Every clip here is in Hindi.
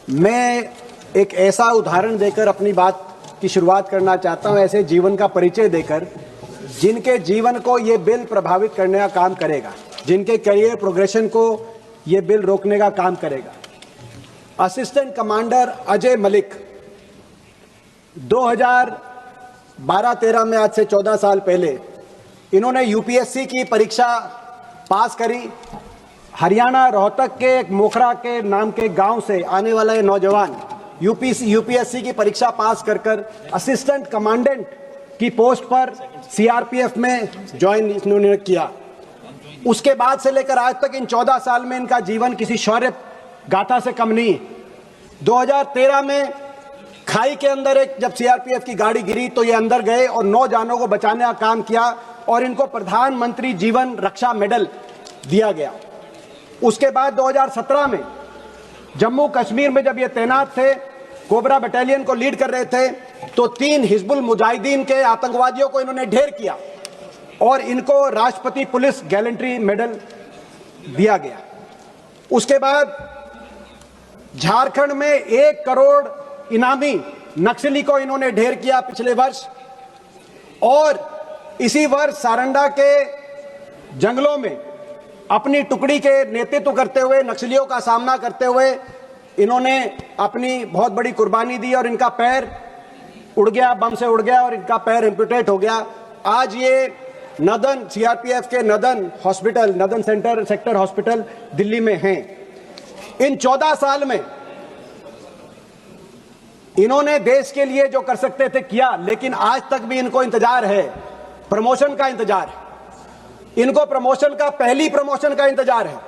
मैं एक ऐसा उदाहरण देकर अपनी बात की शुरुआत करना चाहता हूं, ऐसे जीवन का परिचय देकर जिनके जीवन को ये बिल प्रभावित करने का काम करेगा, जिनके करियर प्रोग्रेशन को ये बिल रोकने का काम करेगा। असिस्टेंट कमांडर अजय मलिक 2012-13 में, आज से 14 साल पहले, इन्होंने यूपीएससी की परीक्षा पास करी। हरियाणा रोहतक के एक मोखरा के नाम के गांव से आने वाला ये नौजवान यूपीएससी की परीक्षा पास कर असिस्टेंट कमांडेंट की पोस्ट पर सीआरपीएफ में ज्वाइन इन्होंने किया। उसके बाद से लेकर आज तक इन 14 साल में इनका जीवन किसी शौर्य गाथा से कम नहीं। 2013 में खाई के अंदर एक जब सीआरपीएफ की गाड़ी गिरी तो ये अंदर गए और 9 जानों को बचाने का काम किया और इनको प्रधानमंत्री जीवन रक्षा मेडल दिया गया। उसके बाद 2017 में जम्मू कश्मीर में जब ये तैनात थे, कोबरा बटालियन को लीड कर रहे थे, तो 3 हिजबुल मुजाहिदीन के आतंकवादियों को इन्होंने ढेर किया और इनको राष्ट्रपति पुलिस गैलेंट्री मेडल दिया गया। उसके बाद झारखंड में 1 करोड़ इनामी नक्सली को इन्होंने ढेर किया पिछले वर्ष, और इसी वर्ष सारंडा के जंगलों में अपनी टुकड़ी के नेतृत्व करते हुए, नक्सलियों का सामना करते हुए इन्होंने अपनी बहुत बड़ी कुर्बानी दी और इनका पैर उड़ गया, बम से उड़ गया और इनका पैर एम्पुटेट हो गया। आज ये नदन सीआरपीएफ के northern hospital, northern sector hospital Delhi में हैं। इन 14 साल में इन्होंने देश के लिए जो कर सकते थे किया, लेकिन आज तक भी इनको इंतजार है, प्रमोशन का इंतजार है। इनको प्रमोशन का, पहली प्रमोशन का इंतजार है।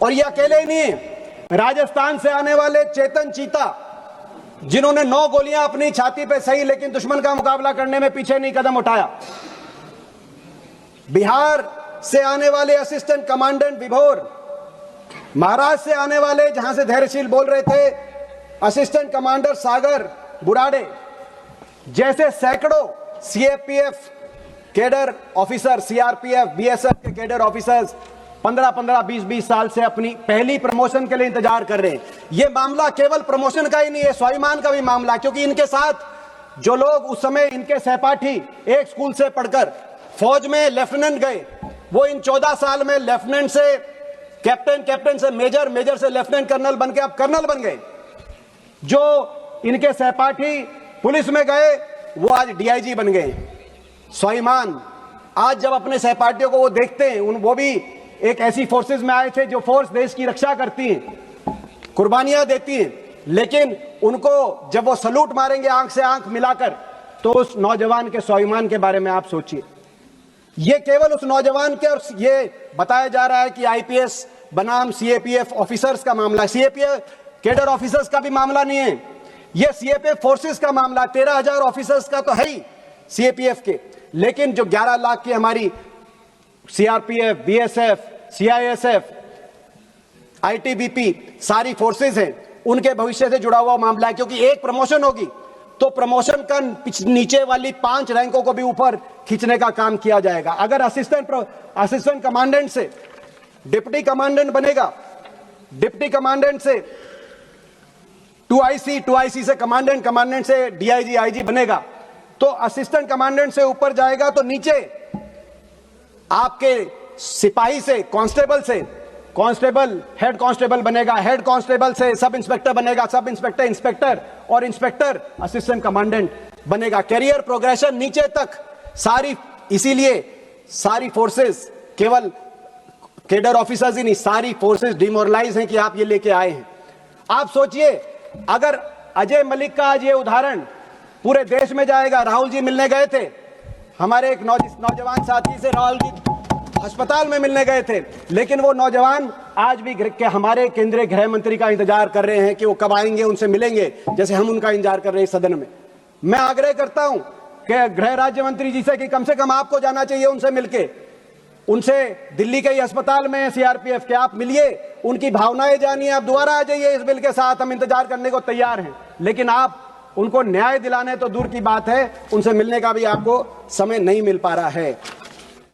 और ये अकेले ही नहीं है, राजस्थान से आने वाले चेतन चीता, जिन्होंने 9 गोलियां अपनी छाती पे सही लेकिन दुश्मन का मुकाबला करने में पीछे नहीं कदम उठाया। बिहार से आने वाले असिस्टेंट कमांडेंट विभोर, महाराष्ट्र से आने वाले, जहां से धैर्यशील बोल रहे थे, असिस्टेंट कमांडर सागर बुराड़े, जैसे सैकड़ों CAPF cadre officer, CRPF, BSF के कैडर ऑफिसर्स 15-15, 20-20 साल से अपनी पहली प्रमोशन के लिए इंतजार कर रहे हैं। यह मामला केवल प्रमोशन का ही नहीं है, स्वाभिमान का भी मामला, क्योंकि इनके साथ जो लोग उस समय इनके सहपाठी एक स्कूल से पढ़कर फौज में लेफ्टिनेंट गए, वो इन 14 साल में लेफ्टिनेंट से कैप्टन, कैप्टन से मेजर, मेजर से लेफ्टिनेंट कर्नल बन के अब कर्नल बन गए। जो इनके सहपाठी पुलिस में गए वो आज डीआईजी बन गए। स्वाभिमान, आज जब अपने सहपाठियों को वो देखते हैं, वो भी एक ऐसी फोर्सेस में आए थे जो फोर्स देश की रक्षा करती हैं, कुर्बानियां देती हैं, लेकिन उनको जब वो सलूट मारेंगे आंख से आंख मिलाकर, तो उस नौजवान के स्वाभिमान के बारे में आप सोचिए। ये केवल उस नौजवान के, और ये बताया जा रहा है कि आईपीएस बनाम सीएपीएफ ऑफिसर्स का मामला, सीएपीएफ कैडर ऑफिसर्स का भी मामला नहीं है, ये सीएपीएफ फोर्सेस का मामला। 13,000 ऑफिसर्स का तो है ही सीएपीएफ के, लेकिन जो 11 लाख की हमारी सीआरपीएफ, बीएसएफ, सीआईएसएफ, आईटीबीपी सारी फोर्सेस हैं, उनके भविष्य से जुड़ा हुआ मामला है। क्योंकि एक प्रमोशन होगी तो प्रमोशन का नीचे वाली 5 रैंकों को भी ऊपर खींचने का काम किया जाएगा। अगर असिस्टेंट कमांडेंट से डिप्टी कमांडेंट बनेगा, डिप्टी कमांडेंट से 2IC, 2IC से कमांडेंट, कमांडेंट से डीआईजी, आईजी बनेगा, तो असिस्टेंट कमांडेंट से ऊपर जाएगा तो नीचे आपके सिपाही से, कांस्टेबल से कांस्टेबल, हेड कांस्टेबल बनेगा, हेड कांस्टेबल से सब इंस्पेक्टर बनेगा, सब इंस्पेक्टर इंस्पेक्टर, और इंस्पेक्टर असिस्टेंट कमांडेंट बनेगा। कैरियर प्रोग्रेशन नीचे तक सारी, इसीलिए सारी फोर्सेस, केवल कैडर ऑफिसर्स ही नहीं, सारी फोर्सेस डिमोरलाइज हैं कि आप ये लेके आए हैं। आप सोचिए, अगर अजय मलिक का आज ये उदाहरण पूरे देश में जाएगा। राहुल जी मिलने गए थे, हमारे एक नौजवान साथी से राहुल जी अस्पताल में मिलने गए थे, लेकिन वो नौजवान आज भी हमारे केंद्रीय गृह मंत्री का इंतजार कर रहे हैं कि वो कब आएंगे, उनसे मिलेंगे, जैसे हम उनका इंतजार कर रहे हैं सदन में। मैं आग्रह करता हूं कि गृह राज्य मंत्री जी से कि कम से कम आपको जाना चाहिए उनसे मिलके, उनसे दिल्ली के ही अस्पताल में सीआरपीएफ के, आप मिलिए, उनकी भावनाएं जानिए, आप दोबारा आ जाइए इस बिल के साथ, हम इंतजार करने को तैयार हैं। लेकिन आप उनको न्याय दिलाने तो दूर की बात है, उनसे मिलने का भी आपको समय नहीं मिल पा रहा है।